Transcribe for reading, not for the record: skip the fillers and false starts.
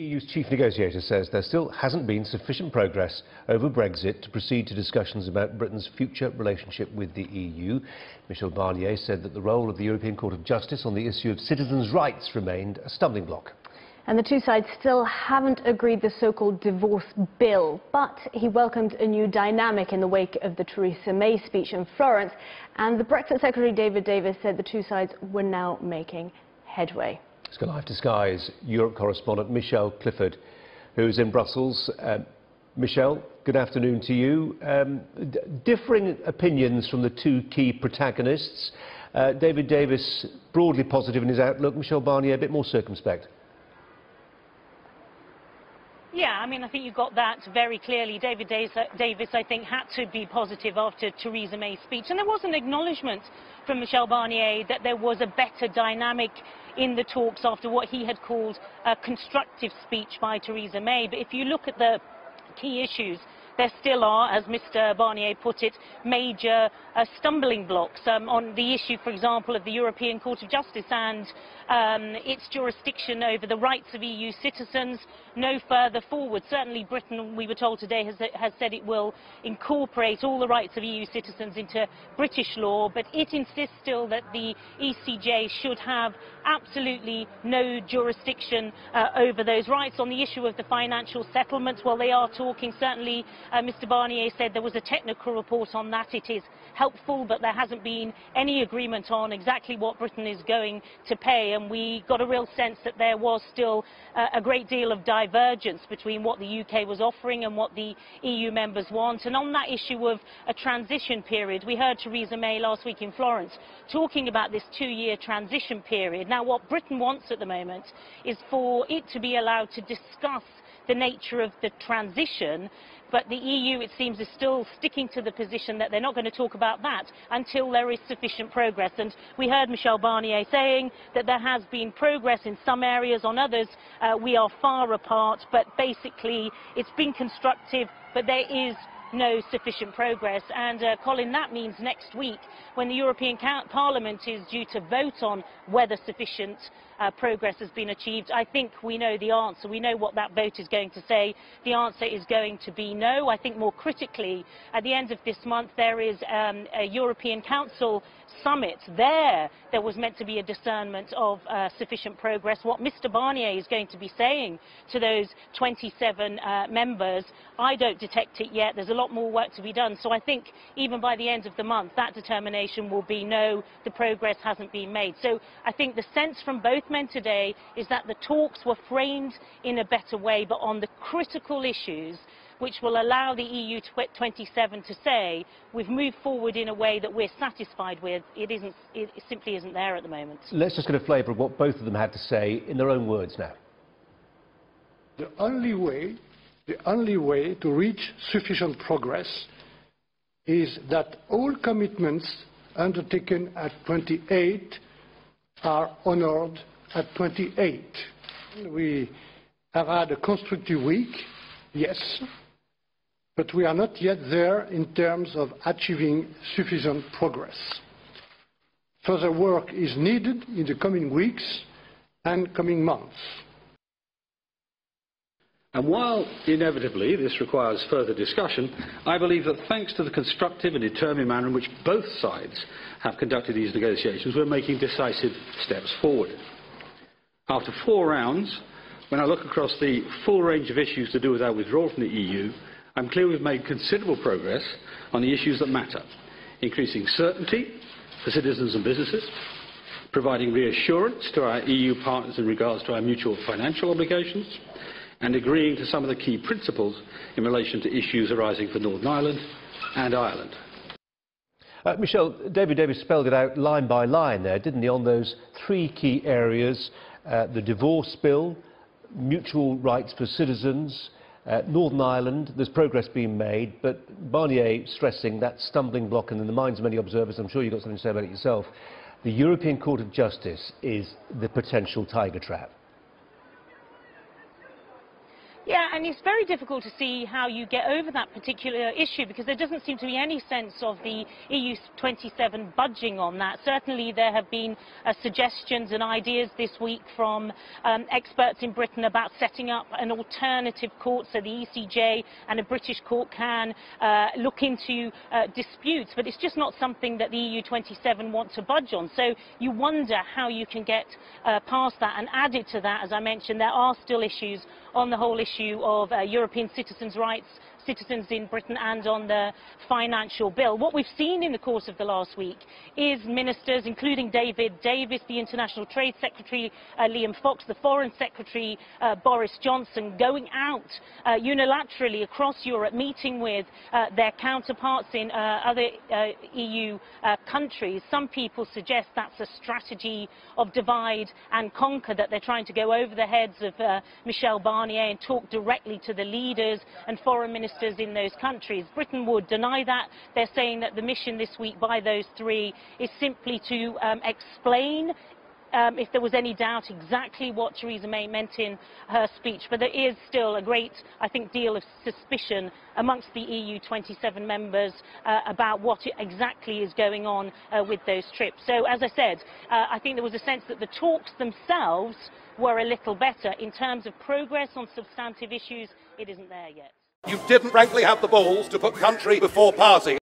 EU's chief negotiator says there still hasn't been sufficient progress over Brexit to proceed to discussions about Britain's future relationship with the EU. Michel Barnier said that the role of the European Court of Justice on the issue of citizens' rights remained a stumbling block. And the two sides still haven't agreed the so-called divorce bill, but he welcomed a new dynamic in the wake of the Theresa May speech in Florence. And the Brexit Secretary David Davis said the two sides were now making headway. Let's go live to Sky's Europe correspondent Michelle Clifford, who's in Brussels. Michelle, good afternoon to you. Differing opinions from the two key protagonists. David Davis broadly positive in his outlook, Michel Barnier a bit more circumspect. Yeah, I mean, I think you got that very clearly. David Davis, I think, had to be positive after Theresa May's speech. And there was an acknowledgement from Michel Barnier that there was a better dynamic in the talks after what he had called a constructive speech by Theresa May. But if you look at the key issues, there still are, as Mr Barnier put it, major stumbling blocks on the issue, for example, of the European Court of Justice and its jurisdiction over the rights of EU citizens. No further forward. Certainly Britain, we were told today, has said it will incorporate all the rights of EU citizens into British law, but it insists still that the ECJ should have absolutely no jurisdiction over those rights. On the issue of the financial settlements, well, they are talking. Certainly Mr Barnier said there was a technical report on that. It is helpful, but there hasn't been any agreement on exactly what Britain is going to pay, and we got a real sense that there was still a great deal of divergence between what the UK was offering and what the EU members want. And on that issue of a transition period, we heard Theresa May last week in Florence talking about this 2-year transition period. Now, what Britain wants at the moment is for it to be allowed to discuss the nature of the transition, but the EU, it seems, is still sticking to the position that they're not going to talk about that until there is sufficient progress. And we heard Michel Barnier saying that there has been progress in some areas, on others we are far apart, but basically it's been constructive, but there is no sufficient progress. And Colin, that means next week, when the European Parliament is due to vote on whether sufficient progress has been achieved, I think we know the answer. We know what that vote is going to say. The answer is going to be no. I think more critically, at the end of this month, there is a European Council summit. There was meant to be a discernment of sufficient progress. What Mr Barnier is going to be saying to those 27 members, I don't detect it yet. There's a lot more work to be done. So I think even by the end of the month, that determination will be no, the progress hasn't been made. So I think the sense from both men today is that the talks were framed in a better way, but on the critical issues which will allow the EU 27 to say we've moved forward in a way that we're satisfied with, it simply isn't there at the moment. Let's just get a flavour of what both of them had to say in their own words now. The only way to reach sufficient progress is that all commitments undertaken at 28 are honoured at 28. We have had a constructive week, yes, but we are not yet there in terms of achieving sufficient progress. Further work is needed in the coming weeks and coming months. And while inevitably this requires further discussion, I believe that thanks to the constructive and determined manner in which both sides have conducted these negotiations, we're making decisive steps forward. After 4 rounds, when I look across the full range of issues to do with our withdrawal from the EU, I'm clear we've made considerable progress on the issues that matter: increasing certainty for citizens and businesses, providing reassurance to our EU partners in regards to our mutual financial obligations, and agreeing to some of the key principles in relation to issues arising for Northern Ireland and Ireland. Michel, David Davis spelled it out line by line there, didn't he, on those 3 key areas: the divorce bill, mutual rights for citizens, Northern Ireland. There's progress being made, but Barnier stressing that stumbling block, and in the minds of many observers, I'm sure you've got something to say about it yourself, the European Court of Justice is the potential tiger trap. Yeah, and it's very difficult to see how you get over that particular issue because there doesn't seem to be any sense of the EU 27 budging on that. Certainly there have been suggestions and ideas this week from experts in Britain about setting up an alternative court so the ECJ and a British court can look into disputes, but it's just not something that the EU 27 want to budge on. So you wonder how you can get past that, and added to that, as I mentioned, there are still issues on the whole issue of European citizens' rights, citizens in Britain, and on the financial bill. What we've seen in the course of the last week is ministers, including David Davis, the International Trade Secretary, Liam Fox, the Foreign Secretary, Boris Johnson, going out unilaterally across Europe, meeting with their counterparts in other EU countries. Some people suggest that's a strategy of divide and conquer, that they're trying to go over the heads of Michel Barnier and talk directly to the leaders and foreign ministers in those countries. Britain would deny that. They're saying that the mission this week by those three is simply to explain if there was any doubt exactly what Theresa May meant in her speech. But there is still a great, I think, deal of suspicion amongst the EU 27 members about what exactly is going on with those trips. So, as I said, I think there was a sense that the talks themselves were a little better. In terms of progress on substantive issues, it isn't there yet. You didn't frankly have the balls to put country before party.